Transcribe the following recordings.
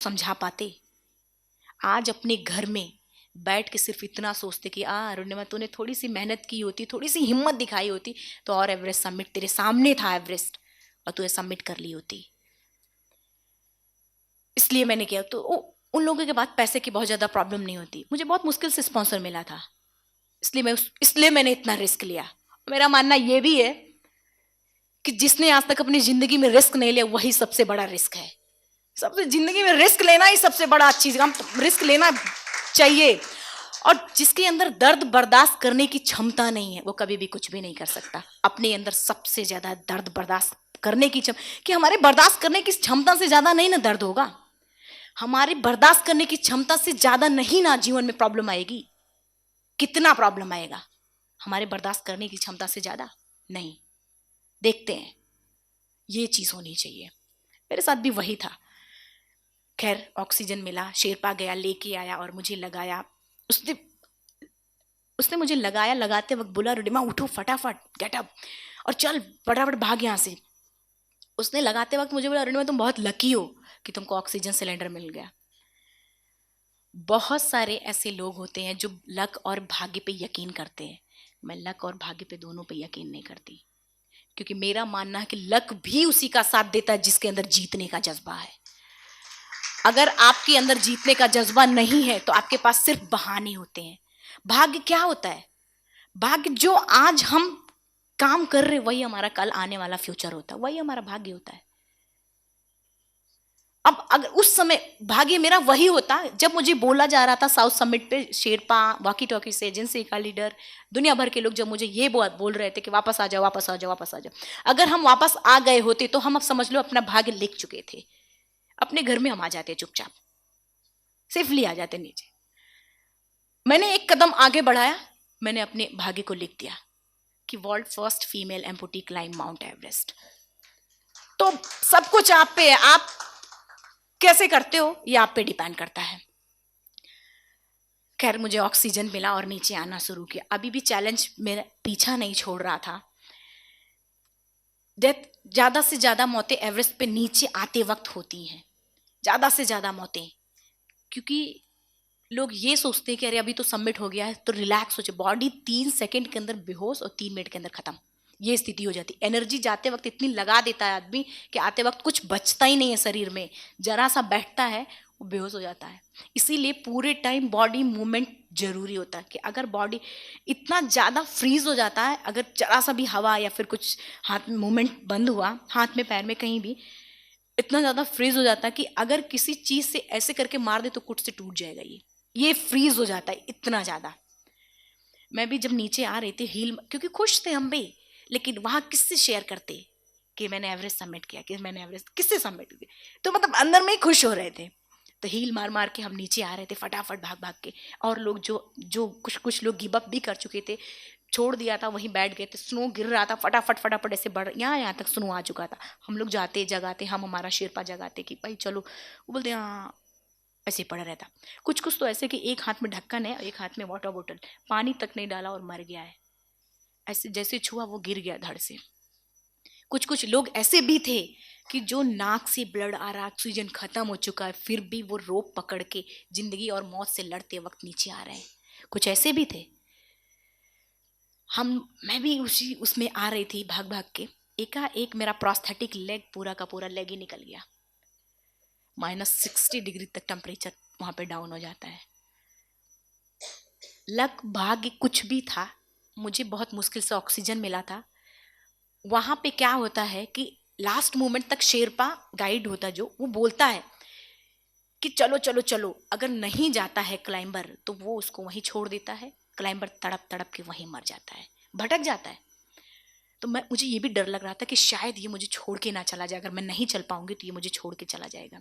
समझा पाते? आज अपने घर में बैठ के सिर्फ इतना सोचते कि अरुणिमा तूने थोड़ी सी मेहनत की होती, थोड़ी सी हिम्मत दिखाई होती तो और एवरेस्ट सबमिट तेरे सामने था एवरेस्ट और तूने सबमिट कर ली होती। इसलिए मैंने किया। तो उन लोगों के बाद पैसे की बहुत ज्यादा प्रॉब्लम नहीं होती। मुझे बहुत मुश्किल से स्पॉन्सर मिला था, इसलिए मैंने इतना रिस्क लिया। मेरा मानना यह भी है कि जिसने आज तक अपनी जिंदगी में रिस्क नहीं लिया वही सबसे बड़ा रिस्क है। सबसे जिंदगी में रिस्क लेना ही सबसे बड़ा चीज, हम रिस्क लेना चाहिए। और जिसके अंदर दर्द बर्दाश्त करने की क्षमता नहीं है वो कभी भी कुछ भी नहीं कर सकता। अपने अंदर सबसे ज्यादा दर्द बर्दाश्त करने की क्षमता, कि हमारे बर्दाश्त करने की क्षमता से ज्यादा नहीं ना दर्द होगा, हमारे बर्दाश्त करने की क्षमता से ज्यादा नहीं ना जीवन में प्रॉब्लम आएगी। कितना प्रॉब्लम आएगा हमारे बर्दाश्त करने की क्षमता से ज्यादा नहीं। देखते हैं, ये चीज होनी चाहिए। मेरे साथ भी वही था। खैर ऑक्सीजन मिला, शेरपा गया लेके आया और मुझे लगाया। उसने उसने मुझे लगाया, लगाते वक्त बोला रुडिमा उठो फटाफट, गेट अप और चल फटाफट भाग यहाँ से। उसने लगाते वक्त मुझे बोला रुडिमा तुम बहुत लकी हो कि तुमको ऑक्सीजन सिलेंडर मिल गया। बहुत सारे ऐसे लोग होते हैं जो लक और भाग्य पे यकीन करते हैं। मैं लक और भाग्य पे दोनों पे यकीन नहीं करती, क्योंकि मेरा मानना है कि लक भी उसी का साथ देता है जिसके अंदर जीतने का जज्बा है। अगर आपके अंदर जीतने का जज्बा नहीं है तो आपके पास सिर्फ बहाने होते हैं। भाग्य क्या होता है? भाग्य जो आज हम काम कर रहे वही हमारा कल आने वाला फ्यूचर होता है, वही हमारा भाग्य होता है। अब अगर उस समय भाग्य मेरा वही होता जब मुझे बोला जा रहा था साउथ समिट पे, शेरपा वॉकी टॉकी से एजेंसी का लीडर दुनिया भर के लोग जब मुझे ये बोल रहे थे कि वापस आ जाओ वापस आ जाओ वापस आ जाओ। अगर हम वापस आ गए होते तो हम अब समझ लो अपना भाग्य लिख चुके थे। अपने घर में हम आ जाते चुपचाप, सेफली आ जाते नीचे। मैंने एक कदम आगे बढ़ाया, मैंने अपने भाग्य को लिख दिया कि world first female amputee climb mount Everest. तो सब कुछ आप पे है, आप कैसे करते हो ये आप पे डिपेंड करता है। खैर मुझे ऑक्सीजन मिला और नीचे आना शुरू किया। अभी भी चैलेंज मेरा पीछा नहीं छोड़ रहा था। डेथ ज्यादा से ज्यादा मौतें एवरेस्ट पे नीचे आते वक्त होती हैं, ज्यादा से ज्यादा मौतें, क्योंकि लोग ये सोचते हैं कि अरे अभी तो सबमिट हो गया है तो रिलैक्स हो जाए। बॉडी 3 सेकंड के अंदर बेहोश और 3 मिनट के अंदर खत्म, ये स्थिति हो जाती। एनर्जी जाते वक्त इतनी लगा देता है आदमी कि आते वक्त कुछ बचता ही नहीं है शरीर में, जरा सा बैठता है वो बेहोश हो जाता है। इसीलिए पूरे टाइम बॉडी मूवमेंट जरूरी होता है कि अगर बॉडी इतना ज़्यादा फ्रीज हो जाता है, अगर जरा सा भी हवा या फिर कुछ हाथ में मूवमेंट बंद हुआ, हाथ में पैर में कहीं भी इतना ज़्यादा फ्रीज हो जाता है कि अगर किसी चीज़ से ऐसे करके मार दे तो कुछ से टूट जाएगा। ये फ्रीज हो जाता है इतना ज़्यादा। मैं भी जब नीचे आ रही थी हील, क्योंकि खुश थे हम भी, लेकिन वहां किससे शेयर करते कि मैंने एवरेस्ट सबमिट किया, कि मैंने एवरेस्ट किससे सबमिट किया? तो मतलब अंदर में ही खुश हो रहे थे। तो हील मार मार के हम नीचे आ रहे थे फटाफट भाग भाग के। और लोग जो जो कुछ कुछ लोग गिव अप भी कर चुके थे, छोड़ दिया था, वहीं बैठ गए थे। स्नो गिर रहा था, फटाफट फटाफट ऐसे बढ़ यहाँ तक स्नो आ चुका था। हम लोग जाते जगाते, हम हमारा शेरपा जगाते कि भाई चलो, वो बोलते हाँ, ऐसे पड़ा रहता। कुछ कुछ तो ऐसे कि एक हाथ में ढक्कन है और एक हाथ में वाटर बोतल, पानी तक नहीं डाला और मर गया है। ऐसे जैसे छुआ वो गिर गया धड़ से। कुछ कुछ लोग ऐसे भी थे कि जो नाक से ब्लड आ रहा, ऑक्सीजन खत्म हो चुका है, फिर भी वो रोप पकड़ के जिंदगी और मौत से लड़ते वक्त नीचे आ रहे हैं। कुछ ऐसे भी थे। मैं भी उसमें आ रही थी भाग भाग के। एकाएक मेरा प्रोस्थेटिक लेग, पूरा का पूरा लेग ही निकल गया। -60 डिग्री तक टेम्परेचर वहां पे डाउन हो जाता है। लक भाग्य कुछ भी था, मुझे बहुत मुश्किल से ऑक्सीजन मिला था। वहां पे क्या होता है कि लास्ट मोमेंट तक शेरपा गाइड होता जो, वो बोलता है कि चलो चलो चलो। अगर नहीं जाता है क्लाइंबर तो वो उसको वहीं छोड़ देता है। क्लाइंबर तड़प तड़प के वहीं मर जाता है, भटक जाता है। तो मुझे ये भी डर लग रहा था कि शायद ये मुझे छोड़ के ना चला जाए, अगर मैं नहीं चल पाऊंगी तो ये मुझे छोड़ के चला जाएगा।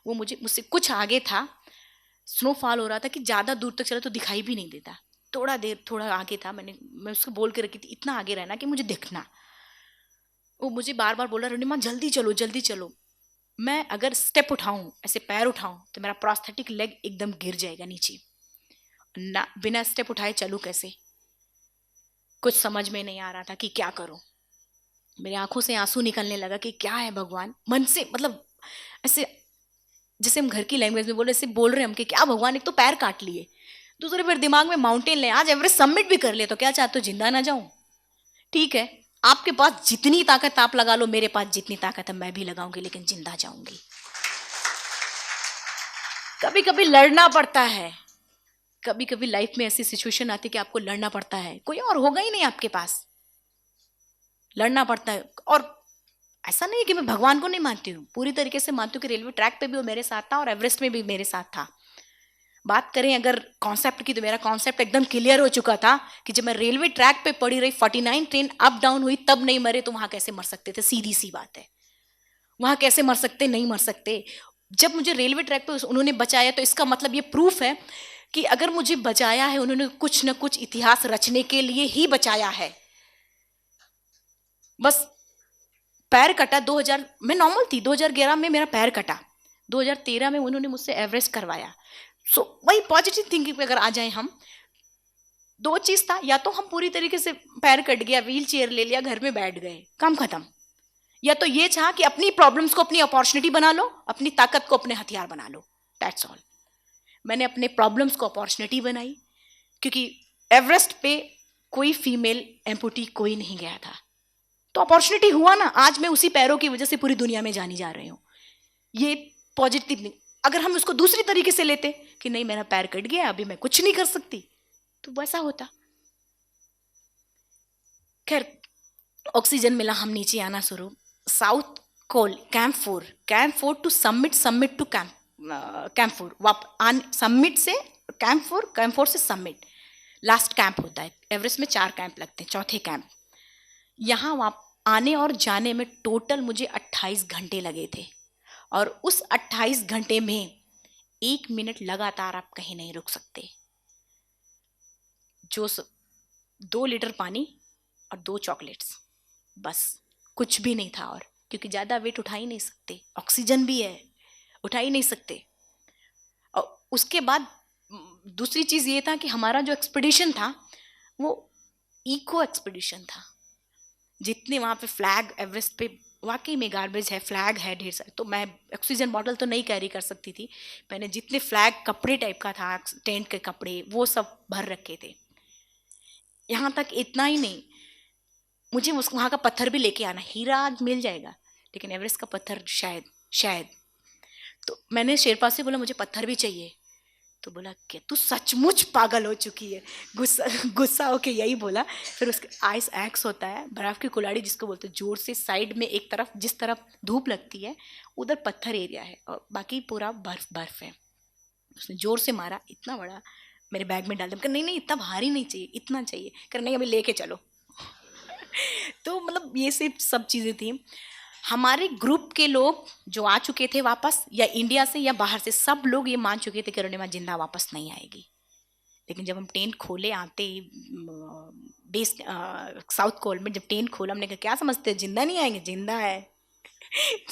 वो मुझसे कुछ आगे था, स्नोफॉल हो रहा था कि ज्यादा दूर तक चला तो दिखाई भी नहीं देता। थोड़ा आगे था, मैं उसको बोल के रखी थी इतना आगे रहना कि मुझे दिखना। वो मुझे बार बार बोल रहा रुनिमा जल्दी चलो जल्दी चलो। मैं अगर स्टेप उठाऊं, ऐसे पैर उठाऊं, तो मेरा प्रोस्थेटिक लेग एकदम गिर जाएगा नीचे ना। बिना स्टेप उठाए चलूं कैसे? कुछ समझ में नहीं आ रहा था कि क्या करूं। मेरी आंखों से आंसू निकलने लगा कि क्या है भगवान, मन से मतलब ऐसे जैसे हम घर की लैंग्वेज में बोले, ऐसे बोल रहे हैं हम कि क्या भगवान, एक तो पैर काट लिए, दूसरे फिर दिमाग में माउंटेन ले, आज एवरेस्ट सबमिट भी कर ले, तो क्या चाहते हो, जिंदा ना जाऊं? ठीक है, आपके पास जितनी ताकत आप लगा लो, मेरे पास जितनी ताकत है मैं भी लगाऊंगी, लेकिन जिंदा जाऊंगी। कभी कभी लड़ना पड़ता है, कभी कभी लाइफ में ऐसी सिचुएशन आती है कि आपको लड़ना पड़ता है, कोई और होगा ही नहीं आपके पास, लड़ना पड़ता है। और ऐसा नहीं है कि मैं भगवान को नहीं मानती हूँ, पूरी तरीके से मानती हूँ कि रेलवे ट्रैक पे भी वो मेरे साथ था और एवरेस्ट में भी मेरे साथ था। बात करें अगर कॉन्सेप्ट की, तो मेरा कॉन्सेप्ट एकदम क्लियर हो चुका था कि जब मैं रेलवे ट्रैक पे पड़ी रही, 49 ट्रेन अप डाउन हुई, तब नहीं मरे तो वहां कैसे मर सकते थे? सीधी सी बात है, वहां कैसे मर सकते? नहीं मर सकते। जब मुझे रेलवे ट्रैक पे उन्होंने बचाया, तो इसका मतलब ये प्रूफ है कि अगर मुझे बचाया है उन्होंने, कुछ ना कुछ इतिहास रचने के लिए ही बचाया है। बस पैर कटा 2000, मैं नॉर्मल थी, 2011 में मेरा पैर कटा, 2013 में उन्होंने मुझसे एवरेस्ट करवाया। सो वही पॉजिटिव थिंकिंग पे अगर आ जाए हम, दो चीज था, या तो हम पूरी तरीके से पैर कट गया, व्हील चेयर ले लिया, घर में बैठ गए, काम खत्म, या तो ये चाह कि अपनी प्रॉब्लम्स को अपनी अपॉर्चुनिटी बना लो, अपनी ताकत को अपने हथियार बना लो, दैट्स ऑल। मैंने अपने प्रॉब्लम्स को अपॉर्चुनिटी बनाई, क्योंकि एवरेस्ट पे कोई फीमेल एम्पुटी कोई नहीं गया था, तो अपॉर्चुनिटी हुआ ना, आज मैं उसी पैरों की वजह से पूरी दुनिया में जानी जा रही हूँ। ये पॉजिटिव नहीं। अगर हम उसको दूसरी तरीके से लेते कि नहीं मेरा पैर कट गया, अभी मैं कुछ नहीं कर सकती, तो वैसा होता। खैर, ऑक्सीजन मिला, हम नीचे आना शुरू, South Col, camp 4 to summit to camp 4, summit से कैंप 4 से समिट, लास्ट कैंप होता है एवरेस्ट में, 4 कैंप लगते हैं, चौथे कैंप। यहाँ आने और जाने में टोटल मुझे 28 घंटे लगे थे, और उस 28 घंटे में 1 मिनट लगातार आप कहीं नहीं रुक सकते। जो 2 लीटर पानी और 2 चॉकलेट्स, बस, कुछ भी नहीं था। और क्योंकि ज़्यादा वेट उठा ही नहीं सकते, ऑक्सीजन भी है, उठा ही नहीं सकते। और उसके बाद दूसरी चीज़ ये था कि हमारा जो एक्सपीडिशन था वो इको एक्सपीडिशन था। जितने वहाँ पे फ्लैग, एवरेस्ट पे वाकई में गार्बेज है, फ्लैग है ढेर सारे, तो मैं ऑक्सीजन बॉटल तो नहीं कैरी कर सकती थी, मैंने जितने फ्लैग कपड़े टाइप का था, टेंट के कपड़े, वो सब भर रखे थे। यहाँ तक इतना ही नहीं, मुझे उस वहाँ का पत्थर भी लेके आना, हीरा आज मिल जाएगा लेकिन एवरेस्ट का पत्थर शायद। तो मैंने शेरपा से बोला मुझे पत्थर भी चाहिए, तो बोला कि तू सचमुच पागल हो चुकी है, गुस्सा होके यही बोला। फिर उसके आइस एक्स होता है, बर्फ की कुल्हाड़ी जिसको बोलते हैं, जोर से साइड में एक तरफ, जिस तरफ धूप लगती है उधर पत्थर एरिया है और बाकी पूरा बर्फ है। उसने जोर से मारा, इतना बड़ा मेरे बैग में डाल दिया। नहीं इतना भारी नहीं चाहिए, इतना चाहिए। कर नहीं, अभी लेके चलो। तो मतलब ये सब चीज़ें थी। हमारे ग्रुप के लोग जो आ चुके थे वापस, या इंडिया से या बाहर से, सब लोग ये मान चुके थे कि अरुणिमा जिंदा वापस नहीं आएगी। लेकिन जब हम टेंट खोले आते ही बेस साउथ कोल में, जब टेंट खोला, हमने कहा क्या समझते हैं जिंदा नहीं आएंगे? जिंदा है।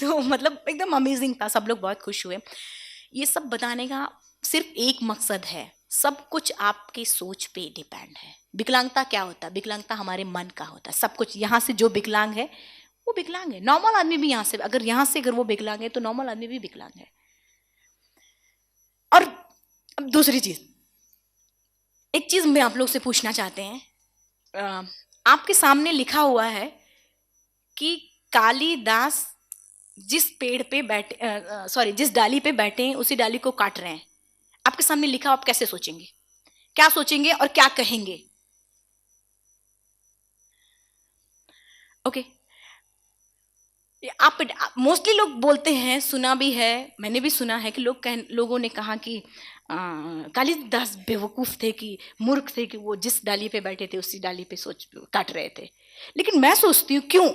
तो मतलब एकदम अमेजिंग था, सब लोग बहुत खुश हुए। ये सब बताने का सिर्फ एक मकसद है, सब कुछ आपकी सोच पे डिपेंड है। विकलांगता क्या होता है? विकलांगता हमारे मन का होता है। सब कुछ यहाँ से जो विकलांग है वो विकलांग है, नॉर्मल आदमी भी यहाँ से अगर वो विकलांग है तो नॉर्मल आदमी भी विकलांग है। और अब दूसरी चीज, एक चीज मैं आप लोग से पूछना चाहते हैं, आपके सामने लिखा हुआ है कि कालिदास जिस पेड़ पे बैठे, जिस डाली पे बैठे हैं उसी डाली को काट रहे हैं। आपके सामने लिखा, आप कैसे सोचेंगे, क्या सोचेंगे और क्या कहेंगे? ओके, आप मोस्टली लोग बोलते हैं, सुना भी है, मैंने भी सुना है कि लोगों ने कहा कि कालिदास बेवकूफ़ थे, कि मूर्ख थे, कि वो जिस डाली पे बैठे थे उसी डाली पे सोच काट रहे थे। लेकिन मैं सोचती हूँ क्यों?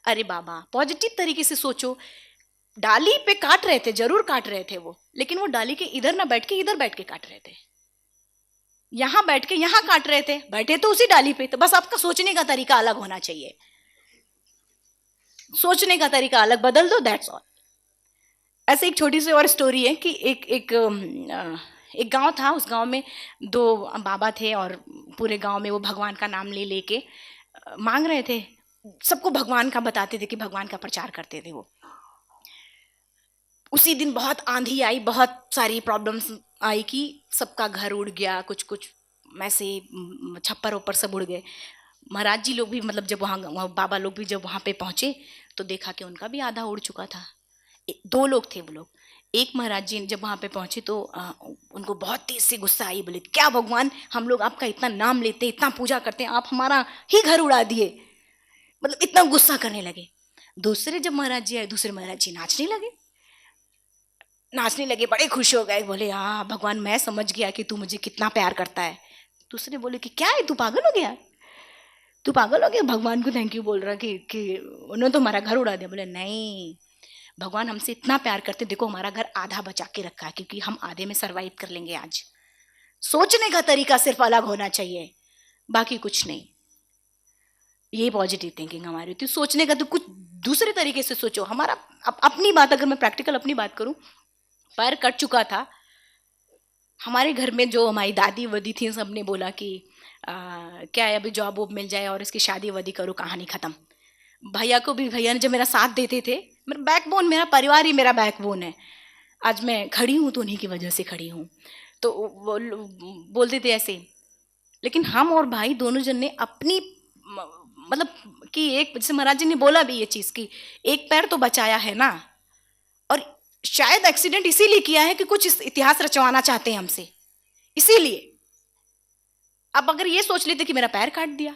अरे बाबा, पॉजिटिव तरीके से सोचो। डाली पे काट रहे थे, जरूर काट रहे थे वो, लेकिन वो डाली के इधर ना बैठ के इधर बैठ के काट रहे थे, यहाँ बैठ के यहाँ काट रहे थे, बैठे तो उसी डाली पे। तो बस आपका सोचने का तरीका अलग होना चाहिए, सोचने का तरीका अलग बदल दो, दैट्स ऑल। ऐसे एक छोटी सी और स्टोरी है कि एक गांव था, उस गांव में 2 बाबा थे और पूरे गांव में वो भगवान का नाम ले लेके मांग रहे थे, सबको भगवान का बताते थे, कि भगवान का प्रचार करते थे वो। उसी दिन बहुत आंधी आई, बहुत सारी प्रॉब्लम्स आई कि सबका घर उड़ गया, कुछ कुछ में से छप्पर ऊपर सब उड़ गए। महाराज जी लोग भी मतलब जब वहाँ बाबा लोग भी जब वहाँ पे पहुँचे तो देखा कि उनका भी आधा उड़ चुका था। दो लोग थे वो लोग। एक महाराज जी जब वहाँ पे पहुँचे तो उनको बहुत तेज से गुस्सा आई, बोले क्या भगवान, हम लोग आपका इतना नाम लेते, इतना पूजा करते हैं, आप हमारा ही घर उड़ा दिए, मतलब इतना गुस्सा करने लगे। दूसरे जब महाराज जी आए, दूसरे महाराज जी नाचने लगे, बड़े खुश हो गए, बोले हाँ भगवान मैं समझ गया कि तू मुझे कितना प्यार करता है। दूसरे बोले कि क्या है, तू पागल हो गया, तू पागल हो गया, भगवान को थैंक यू बोल रहा कि उन्होंने तो हमारा घर उड़ा दिया। बोले नहीं, भगवान हमसे इतना प्यार करते, देखो हमारा घर आधा बचा के रखा है, क्योंकि हम आधे में सरवाइव कर लेंगे आज। सोचने का तरीका सिर्फ अलग होना चाहिए, बाकी कुछ नहीं। ये पॉजिटिव थिंकिंग हमारी होती है। सोचने का तो कुछ दूसरे तरीके से सोचो। हमारा अपनी बात, अगर मैं प्रैक्टिकल अपनी बात करूं, पैर कट चुका था हमारे घर में, जो हमारी दादी वदी थी सबने बोला कि क्या है अभी जॉब वॉब मिल जाए और इसकी शादी वादी करो, कहानी खत्म। भैया को भी, भैया ने जब मेरा साथ देते थे, मेरा बैकबोन, मेरा परिवार ही मेरा बैकबोन है। आज मैं खड़ी हूँ तो उन्हीं की वजह से खड़ी हूँ। तो वो बोलते थे ऐसे। लेकिन हम और भाई दोनों जन ने अपनी मतलब कि एक, जैसे महाराज जी ने बोला भी ये चीज़ कि एक पैर तो बचाया है ना, और शायद एक्सीडेंट इसीलिए किया है कि कुछ इतिहास रचवाना चाहते हैं हमसे, इसीलिए। अब अगर ये सोच लेते कि मेरा पैर काट दिया,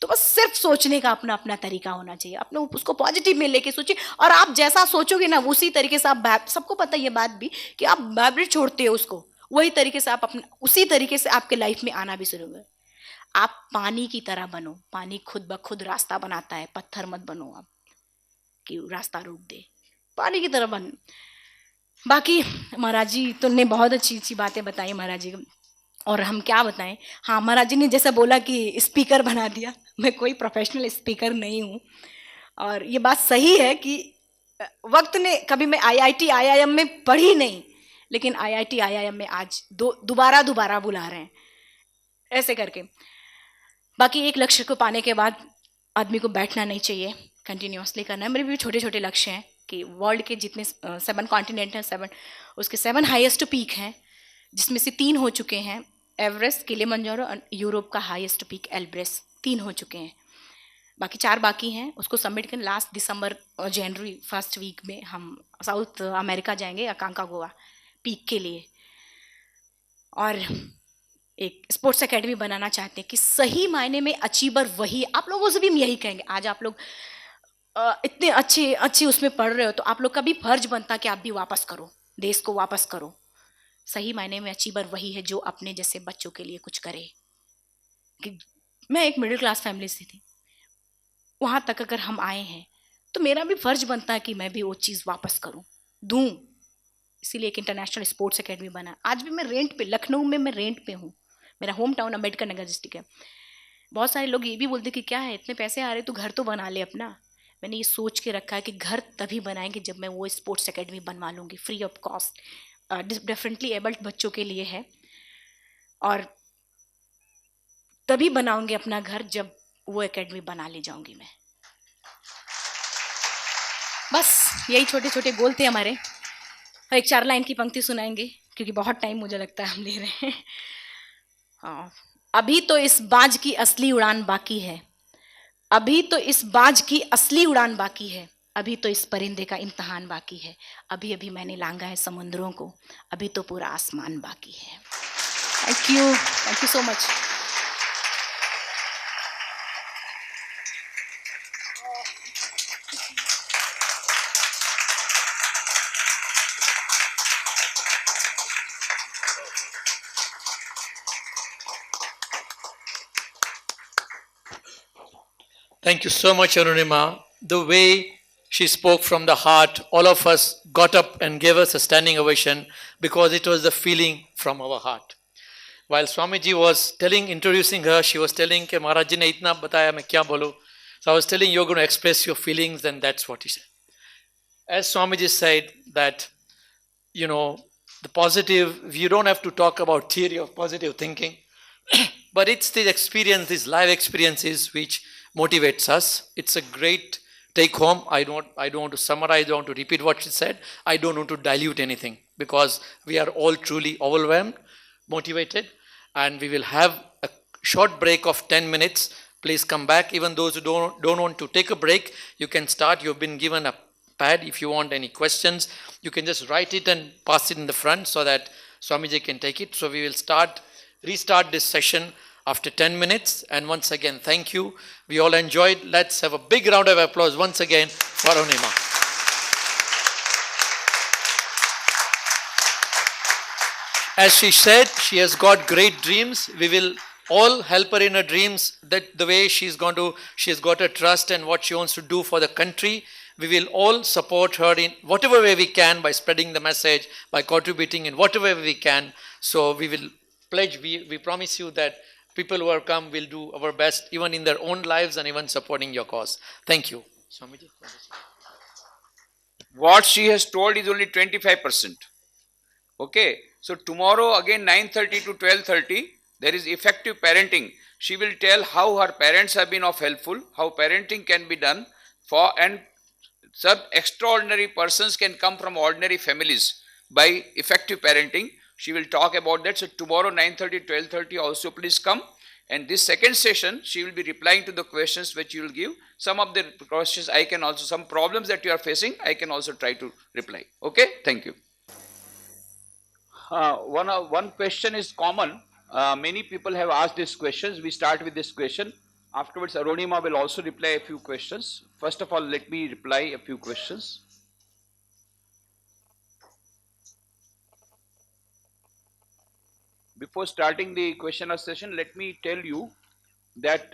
तो बस सिर्फ सोचने का अपना अपना तरीका होना चाहिए, अपने उसको पॉजिटिव में लेके सोचिए, और आप जैसा सोचोगे ना उसी तरीके से आप, सबको पता है ये बात भी कि आप वाइब्रेट छोड़ते हो उसको, वही तरीके से आप अपना, उसी तरीके से आपके लाइफ में आना भी शुरू हुआ। आप पानी की तरह बनो, पानी खुद ब खुद रास्ता बनाता है, पत्थर मत बनो आप कि रास्ता रोक दे, पानी की तरह बन। बाकी महाराज जी तो ने बहुत अच्छी अच्छी बातें बताई महाराज जी, और हम क्या बताएं। हाँ, महाराज जी ने जैसा बोला कि स्पीकर बना दिया, मैं कोई प्रोफेशनल स्पीकर नहीं हूँ, और ये बात सही है कि वक्त ने, कभी मैं आईआईटी आईआईएम में पढ़ी नहीं, लेकिन आईआईटी आईआईएम में आज दोबारा बुला रहे हैं, ऐसे करके। बाकी एक लक्ष्य को पाने के बाद आदमी को बैठना नहीं चाहिए, कंटिन्यूसली करना है। मेरे भी छोटे छोटे लक्ष्य हैं कि वर्ल्ड के जितने 7 कॉन्टिनेंट हैं, 7 उसके 7 हाईएस्ट पीक हैं, जिसमें से 3 हो चुके हैं, एवरेस्ट, किलिमंजारो और यूरोप का हाईएस्ट पीक एल्ब्रेस, 3 हो चुके हैं। बाकी 4 बाकी हैं, उसको सबमिट कर लास्ट दिसंबर और जनवरी फर्स्ट वीक में हम साउथ अमेरिका जाएंगे, अकांकागुआ पीक के लिए। और एक स्पोर्ट्स एकेडमी बनाना चाहते हैं कि सही मायने में अचीवर वही, आप लोगों से भी हम यही कहेंगे। आज आप लोग इतने अच्छे उसमें पढ़ रहे हो, तो आप लोग का भी फर्ज बनता कि आप भी वापस करो, देश को वापस करो। सही मायने में अचीवर वही है जो अपने जैसे बच्चों के लिए कुछ करे। कि मैं एक मिडिल क्लास फैमिली से थी, वहाँ तक अगर हम आए हैं तो मेरा भी फर्ज बनता है कि मैं भी वो चीज़ वापस करूँ, दूँ। इसीलिए एक इंटरनेशनल स्पोर्ट्स एकेडमी बना। आज भी मैं रेंट पे, लखनऊ में मैं रेंट पे हूँ, मेरा home town Ambedkar Nagar district है। बहुत सारे लोग ये भी बोलते कि क्या है, इतने पैसे आ रहे तो घर तो बना ले अपना। मैंने ये सोच के रखा है कि घर तभी बनाएंगे जब मैं वो स्पोर्ट्स एकेडमी बनवा लूँगी, free of cost, differently abled बच्चों के लिए है, और तभी बनाऊंगी अपना घर जब वो एकेडमी बना ले जाऊंगी मैं। बस यही छोटे छोटे गोल थे हमारे। और एक 4 लाइन की पंक्ति सुनाएंगे, क्योंकि बहुत टाइम मुझे लगता है हम ले रहे हैं। हाँ, अभी तो इस बाज की असली उड़ान बाकी है, अभी तो इस बाज की असली उड़ान बाकी है, अभी तो इस परिंदे का इम्तहान बाकी है, अभी अभी मैंने लांघा है समुद्रों को, अभी तो पूरा आसमान बाकी है। Thank you so much. Thank you so much, Arunima. The way she spoke from the heart, all of us got up and gave us a standing ovation because it was the feeling from our heart. While Swamiji was introducing her, she was telling कि महाराज जी ने इतना बताया मैं क्या बोलूं. So I was telling you're going to express your feelings, and that's what he said. As Swamiji said that, you know, the positive, you don't have to talk about theory of positive thinking, but it's the experience, these live experiences which motivates us. It's a great take home. I don't want to summarize, I don't want to repeat what she said. I don't want to dilute anything, because we are all truly overwhelmed, motivated, and we will have a short break of 10 minutes. Please come back. Even those who don't want to take a break, you can start. You've been given a pad. If you want any questions, you can just write it and pass it in the front so that Swamiji can take it. So we will restart this session after 10 minutes. And once again, thank you. We all enjoyed. Let's have a big round of applause once again for Arunima. As she said, she has got great dreams. We will all help her in her dreams, that the way she's got her trust and what she wants to do for the country. We will all support her in whatever way we can, by spreading the message, by contributing in whatever way we can. So we will pledge, we promise you that people who are come will do our best, even in their own lives and even supporting your cause. Thank you. Swamiji. What she has told is only 25%. Okay, so tomorrow again 9:30 to 12:30, there is effective parenting. She will tell how her parents have been of helpful, how parenting can be done for, and some extraordinary persons can come from ordinary families by effective parenting. She will talk about that. So tomorrow 9:30 12:30 also please come. And this second session, she will be replying to the questions which you will give. Some of the questions I can also, some problems that you are facing, I can also try to reply. Okay, thank you. One question is common. Many people have asked these questions. We start with this question. Afterwards, Arunima will also reply a few questions. First of all, let me reply a few questions. Before starting the question session, let me tell you that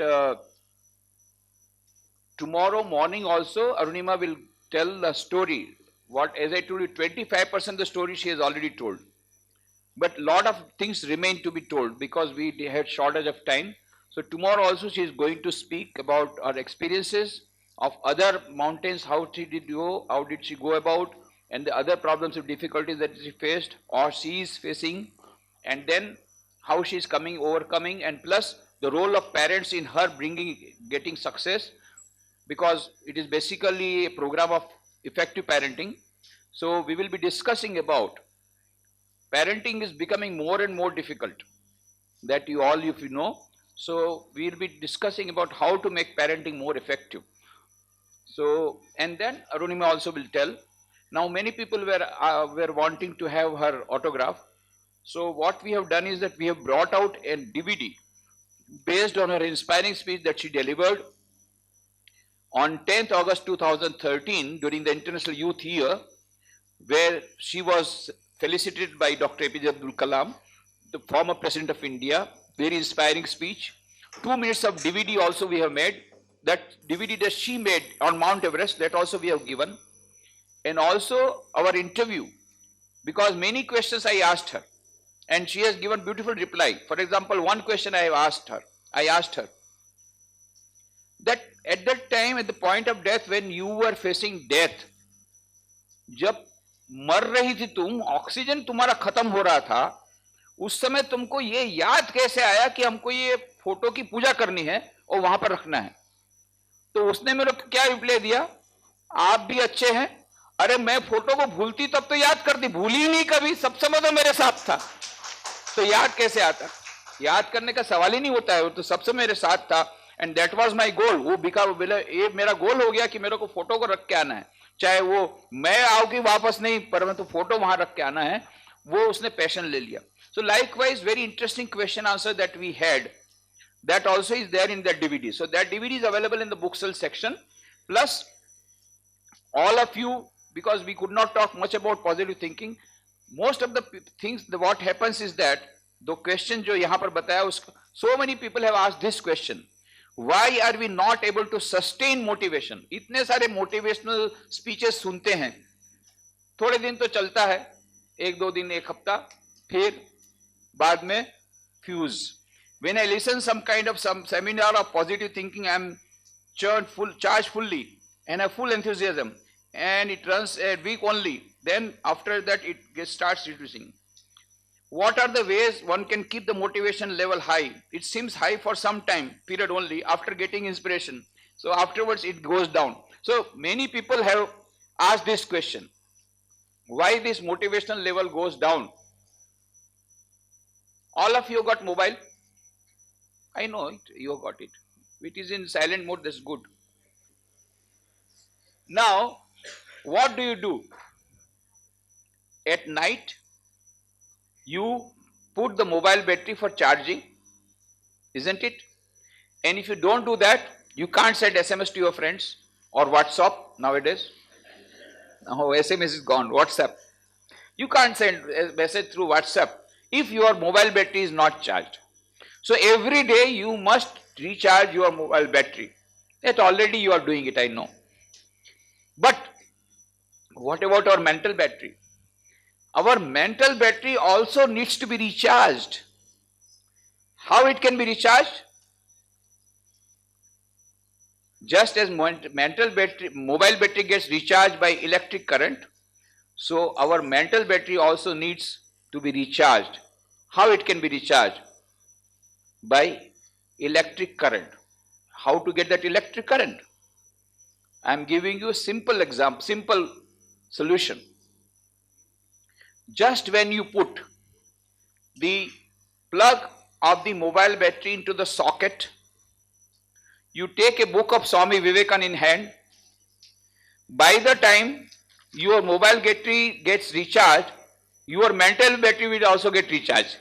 tomorrow morning also Arunima will tell the story. What, as I told you, 25% of the story she has already told. But lot of things remain to be told because we had shortage of time. So tomorrow also she is going to speak about her experiences of other mountains, how she did go, how did she go about, and the other problems and difficulties that she faced or she is facing, and then how she is overcoming, and plus the role of parents in her getting success, because it is basically a program of effective parenting. So we will be discussing about parenting is becoming more and more difficult, that you all if you know. So we will be discussing about how to make parenting more effective. So, and then Arunima also will tell. Now many people were wanting to have her autograph. So what we have done is that we have brought out a DVD based on her inspiring speech that she delivered on 10th August 2013 during the International Youth Year, where she was felicitated by Dr. APJ Abdul Kalam, the former President of India. Very inspiring speech. 2 minutes of DVD also we have made. That DVD that she made on Mount Everest, that also we have given. And also our interview, because many questions I asked her and she has given beautiful reply. For example, one question I asked her that at that time, at the point of death, when you were facing death, जब मर रही थी तुम, oxygen तुम्हारा खत्म हो रहा था, उस समय तुमको ये याद कैसे आया कि हमको ये फोटो की पूजा करनी है और वहां पर रखना है? तो उसने मेरे को क्या रिप्लाई दिया, आप भी अच्छे हैं, अरे मैं फोटो को भूलती तब तो याद करती, भूली ही नहीं कभी, सब समय तो मेरे साथ था, तो याद कैसे आता? याद करने का सवाल ही नहीं होता है, वो तो सबसे मेरे साथ था. And that was my goal. वो ये मेरा गोल हो गया कि मेरे को फोटो को रख के आना है, चाहे वो मैं आऊंगी वापस नहीं, पर मैं तो फोटो वहां रख के आना है. वो उसने पैशन ले लिया. So likewise very interesting question answer that we had, that also is there in that DVD. So that DVD is available in the book sale section. Plus all of you, because we could not talk much about positive thinking, most of the things, what happens is that the question जो यहाँ पर बताया उसको, so many people have asked this question, why are we not able to sustain motivation? इतने सारे motivational speeches सुनते हैं, थोड़े दिन तो चलता है, एक दो दिन, एक हफ्ता, फिर बाद में fuse. When I listen some kind of some seminar of positive thinking, I am charged fully and have full enthusiasm, and it runs a week only. Then after that it starts reducing. What are the ways one can keep the motivation level high? It seems high for some time period only after getting inspiration. So afterwards it goes down. So many people have asked this question, why this motivational level goes down? All of you got mobile? I know it, you got it. It is in silent mode, that's good. Now, what do? At night, you put the mobile battery for charging, isn't it? And if you don't do that, you can't send SMS to your friends or WhatsApp nowadays. Now SMS is gone, WhatsApp. You can't send a message through WhatsApp if your mobile battery is not charged. So every day you must recharge your mobile battery. That already you are doing it, I know. But what about our mental battery? Our mental battery also needs to be recharged. How it can be recharged? Just as mental battery, mobile battery gets recharged by electric current, so our mental battery also needs to be recharged. How it can be recharged? By electric current. How to get that electric current? I am giving you a simple example, simple solution. Just when you put the plug of the mobile battery into the socket, you take a book of Swami Vivekananda in hand. By the time your mobile battery gets recharged, your mental battery will also get recharged.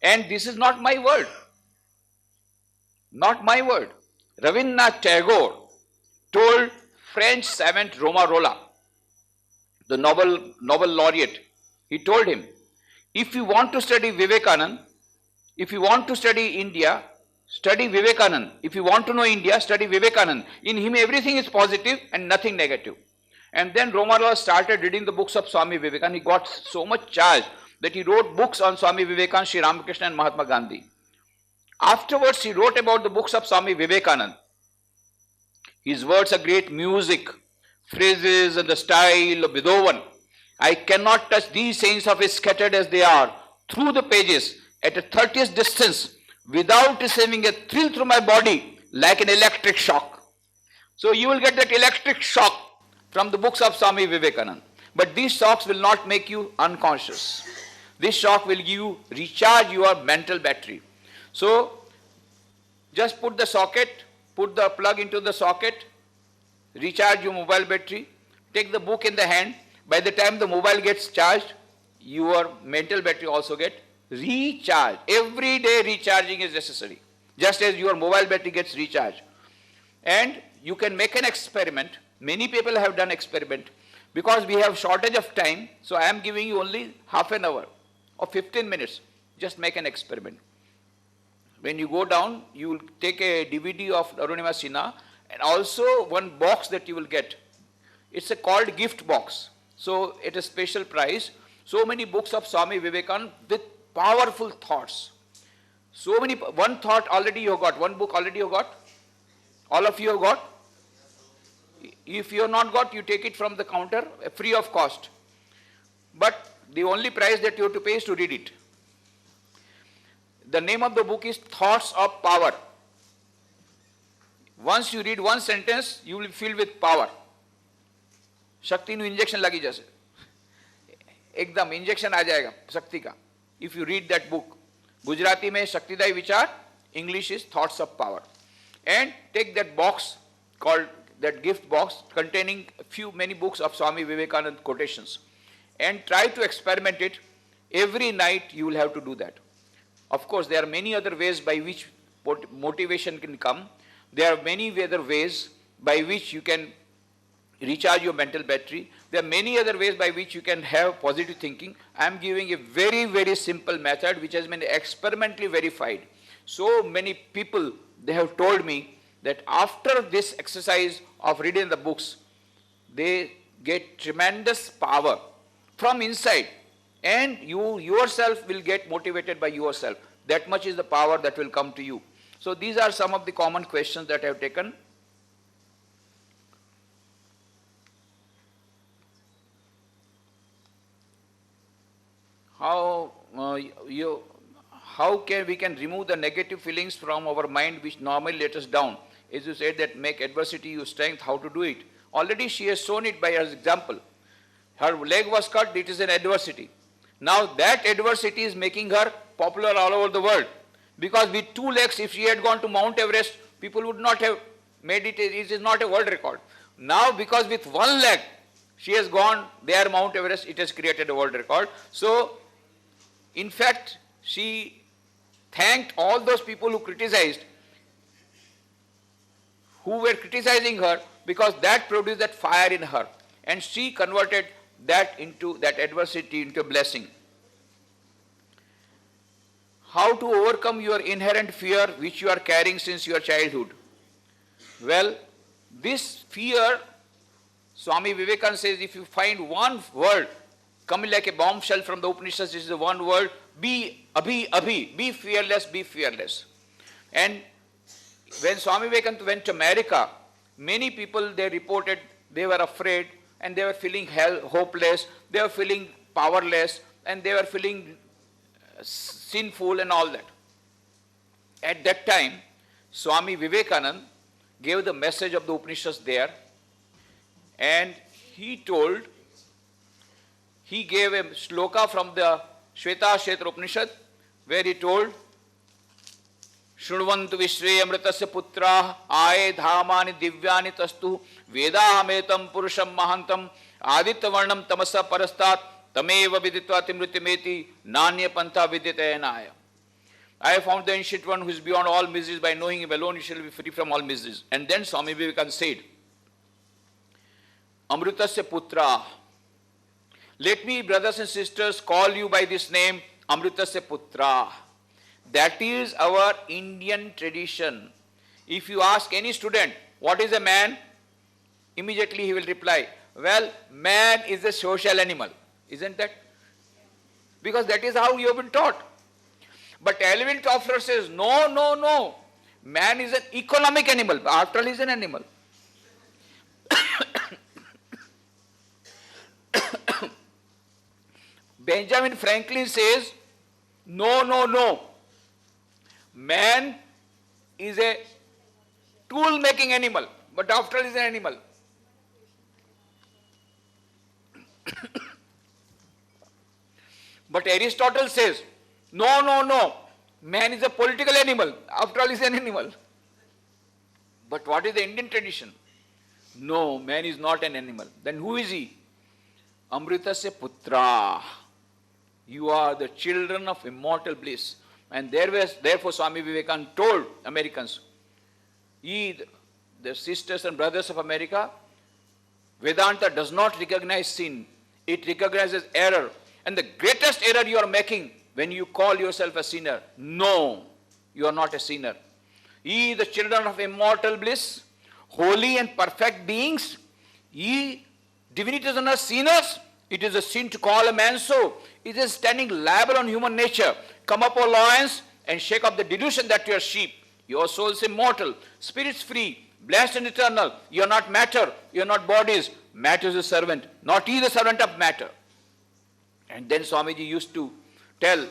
And this is not my word. Not my word. Rabindranath Tagore told French savant Romarola, the Nobel laureate, he told him, if you want to study Vivekananda, if you want to study India, study Vivekananda. If you want to know India, study Vivekananda. In him everything is positive and nothing negative. And then Romarola started reading the books of Swami Vivekananda. He got so much charge that he wrote books on Swami Vivekananda, Sri Ramakrishna and Mahatma Gandhi. Afterwards, he wrote about the books of Swami Vivekananda. His words are great music, phrases and the style of Beethoven. I cannot touch these sayings of his scattered as they are through the pages at a 30th distance without receiving a thrill through my body like an electric shock. So you will get that electric shock from the books of Swami Vivekananda. But these shocks will not make you unconscious. This shock will give you, recharge your mental battery. So just put the socket, put the plug into the socket, recharge your mobile battery, take the book in the hand. By the time the mobile gets charged, your mental battery also get recharged. Every day recharging is necessary, just as your mobile battery gets recharged. And you can make an experiment. Many people have done experiment. Because we have shortage of time, so I am giving you only half an hour or 15 minutes. Just make an experiment. When you go down, you will take a DVD of Arunima Sinha and also one box that you will get. It's called gift box. So at a special price, so many books of Swami Vivekananda with powerful thoughts. So many, one thought already you have got, one book already you have got. All of you have got. If you have not got, you take it from the counter free of cost. But the only price that you have to pay is to read it. The name of the book is Thoughts of Power. Once you read one sentence, you will fill with power. शक्ति नु injection लगी जैसे एकदम injection आ जाएगा शक्ति का. If you read that book, Gujarati में शक्तिदायी विचार, English is Thoughts of Power. And take that box called, that gift box containing many books of Swami Vivekananda quotations, and try to experiment it. Every night you will have to do that. Of course, there are many other ways by which motivation can come. There are many other ways by which you can recharge your mental battery. There are many other ways by which you can have positive thinking. I am giving a very, very simple method which has been experimentally verified. So many people, they have told me that after this exercise of reading the books, they get tremendous power from inside, and you yourself will get motivated by yourself. That much is the power that will come to you. So these are some of the common questions that I have taken. How can we remove the negative feelings from our mind which normally let us down? as you said, that make adversity your strength, how to do it. Already she has shown it by her example. Her leg was cut, it is an adversity. Now that adversity is making her popular all over the world. Because with 2 legs, if she had gone to Mount Everest, people would not have made it, it is not a world record. Now because with 1 leg, she has gone there Mount Everest, it has created a world record. So, in fact, she thanked all those people who criticized, who were criticizing her, because that produced that fire in her. And she converted that adversity into a blessing. How to overcome your inherent fear which you are carrying since your childhood? Well, this fear, Swami Vivekananda says, if you find one word coming like a bombshell from the Upanishads, this is the one word, be fearless, be fearless. And when Swami Vivekananda went to America, many people, they reported they were afraid and they were feeling hopeless, they were feeling powerless, and they were feeling sinful and all that. At that time, Swami Vivekananda gave the message of the Upanishads there, and he gave a shloka from the Shveta Upanishad, where he told, Shunvantu Vishve Amritasya Putra Aye Dhamani Divyani Tastu Vedahametam Purusham Mahantam Aditya Varnam Tamasa Parastat Tameva Viditva Timritimeti Nanya Pantha Viditayanaya. I have found the ancient one who is beyond all miseries. By knowing him alone, you shall be free from all miseries. And then Swami Vivekananda said, Amritasya Putra. Let me, brothers and sisters, call you by this name, Amritasya Putra. That is our Indian tradition. If you ask any student, what is a man? Immediately he will reply, well, man is a social animal. Isn't that? Because that is how you have been taught. But Alvin Toffler says, no. Man is an economic animal. After all, he is an animal. Benjamin Franklin says, no. Man is a tool-making animal, but after all, he is an animal. But Aristotle says, no. Man is a political animal. After all, he is an animal. But what is the Indian tradition? No, man is not an animal. Then who is he? Amritasya Putra. You are the children of immortal bliss. And therefore Swami Vivekananda told Americans, ye, the sisters and brothers of America, Vedanta does not recognize sin. It recognizes error. And the greatest error you are making when you call yourself a sinner. No, you are not a sinner. Ye, the children of immortal bliss, holy and perfect beings, ye, divinities are not sinners. It is a sin to call a man so. It is standing liable on human nature. Come up, O lions, and shake up the delusion that you are sheep. Your soul is immortal, spirits free, blessed and eternal. You are not matter, you are not bodies. Matter is a servant, not he the servant of matter. And then Swamiji used to tell,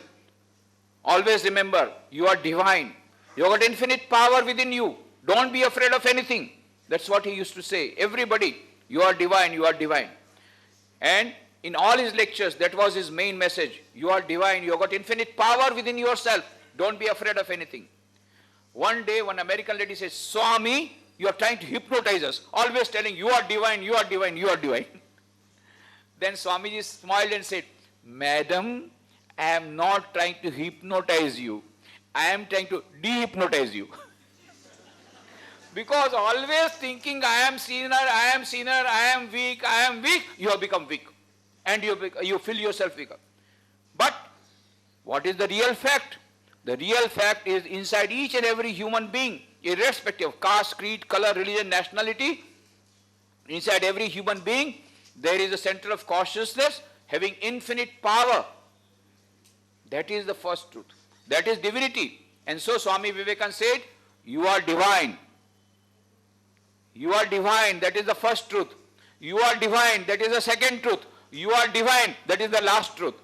always remember, you are divine. You have got infinite power within you. Don't be afraid of anything. That's what he used to say. Everybody, you are divine, you are divine. And in all his lectures, that was his main message. You are divine, you have got infinite power within yourself. Don't be afraid of anything. One day, one American lady says, Swami, you are trying to hypnotize us. Always telling, you are divine, you are divine, you are divine. Then Swamiji smiled and said, Madam, I am not trying to hypnotize you. I am trying to dehypnotize you. Because always thinking, I am sinner, I am weak, you have become weak. And you feel yourself weaker. But what is the real fact? The real fact is inside each and every human being, irrespective of caste, creed, color, religion, nationality, inside every human being, there is a center of consciousness having infinite power. That is the first truth. That is divinity. And so Swami Vivekananda said, you are divine. You are divine, that is the first truth. You are divine, that is the second truth. You are divine, that is the last truth.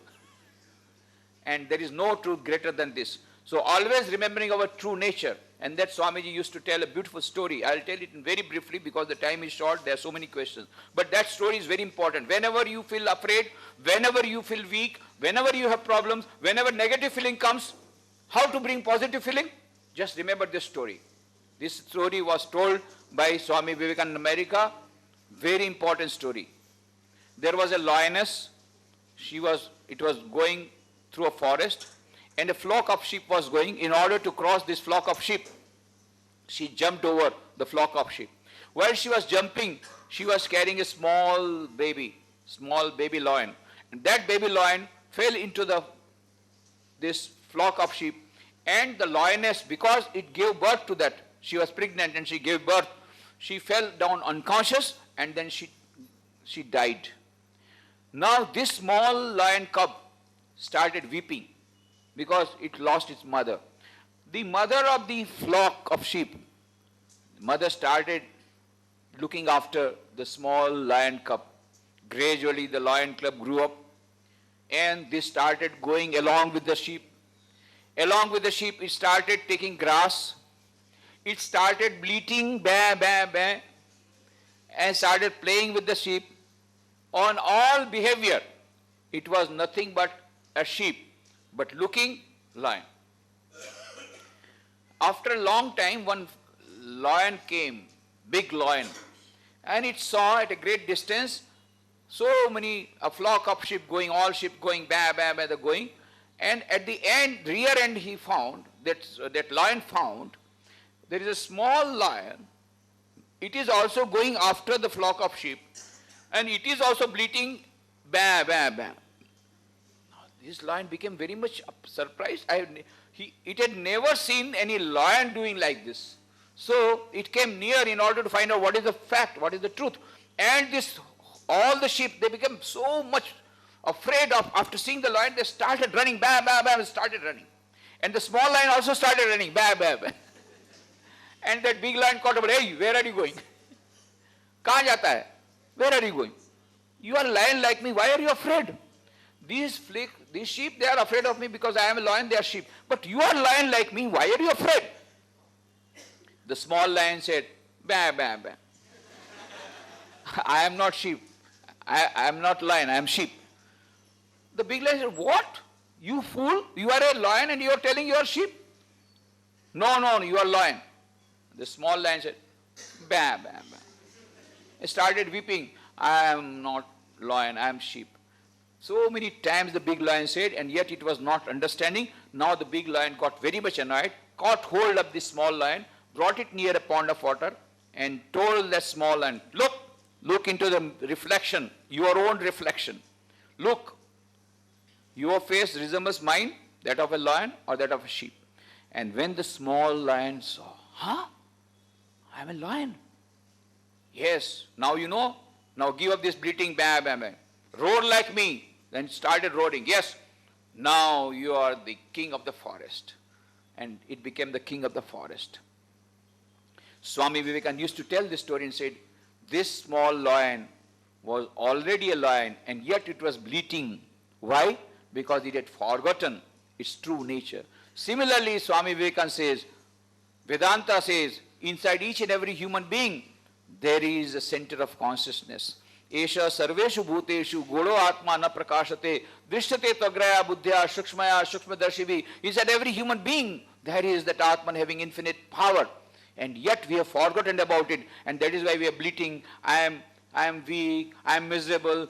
And there is no truth greater than this. So always remembering our true nature. And that Swamiji used to tell a beautiful story. I'll tell it very briefly because the time is short. There are so many questions. But that story is very important. Whenever you feel afraid, whenever you feel weak, whenever you have problems, whenever negative feeling comes, how to bring positive feeling? Just remember this story. This story was told by Swami Vivekananda in America. Very important story. There was a lioness. It was going through a forest, and a flock of sheep was going. In order to cross this flock of sheep, she jumped over the flock of sheep. While she was jumping, she was carrying a small baby lion. And that baby lion fell into this flock of sheep, and the lioness, because it gave birth to that, she was pregnant and she gave birth, she fell down unconscious, and then she died. Now this small lion cub started weeping because it lost its mother. The mother of the flock of sheep, mother started looking after the small lion cub. Gradually the lion cub grew up, and they started going along with the sheep. Along with the sheep, it started taking grass. It started bleating, bah, bah, bah, and started playing with the sheep. On all behavior, it was nothing but a sheep, but looking lion. After a long time, one lion came, big lion, and it saw at a great distance a flock of sheep going, all sheep going, bah, bah, bah, they're going. And at the rear end, he found, that lion found, there is a small lion. It is also going after the flock of sheep, and it is also bleating, bah, bah, bah. This lion became very much surprised. It had never seen any lion doing like this. So it came near in order to find out what is the fact, what is the truth. And all the sheep, they became so much afraid after seeing the lion, they started running, bah, bah, bah, started running. And the small lion also started running, bah, bah, bah. And that big lion caught up, hey, where are you going? Kahan jata hai? Where are you going? You are a lion like me, why are you afraid? These sheep, they are afraid of me because I am a lion, they are sheep. But you are a lion like me, why are you afraid? The small lion said, bah, bah, bah. I am not sheep. I am not lion, I am sheep. The big lion said, what? You fool, you are a lion and you are telling you are sheep? No, you are lion. The small lion said, bah, bah, bah. He started weeping, I am not lion, I am sheep. So many times the big lion said, and yet it was not understanding. Now the big lion got very much annoyed, caught hold of this small lion, brought it near a pond of water, and told that small lion, look into the reflection, your own reflection. Look, your face resembles mine, that of a lion or that of a sheep. And when the small lion saw, I am a lion. Yes, now you know. Now give up this bleating, bah, bah, bah. Roar like me. Then started roaring. Yes, now you are the king of the forest. And it became the king of the forest. Swami Vivekananda used to tell this story and said, this small lion was already a lion, and yet it was bleating. Why? Because it had forgotten its true nature. Similarly, Swami Vivekananda says, Vedanta says, inside each and every human being, there is a center of consciousness. Esha sarveshu bhuteshu godo atma na prakashate drishyate tvagraya buddhya shukshmaya shukshmadarshivi. Inside every human being, there is that Atman having infinite power. And yet we have forgotten about it, and that is why we are bleating, I am weak, I am miserable,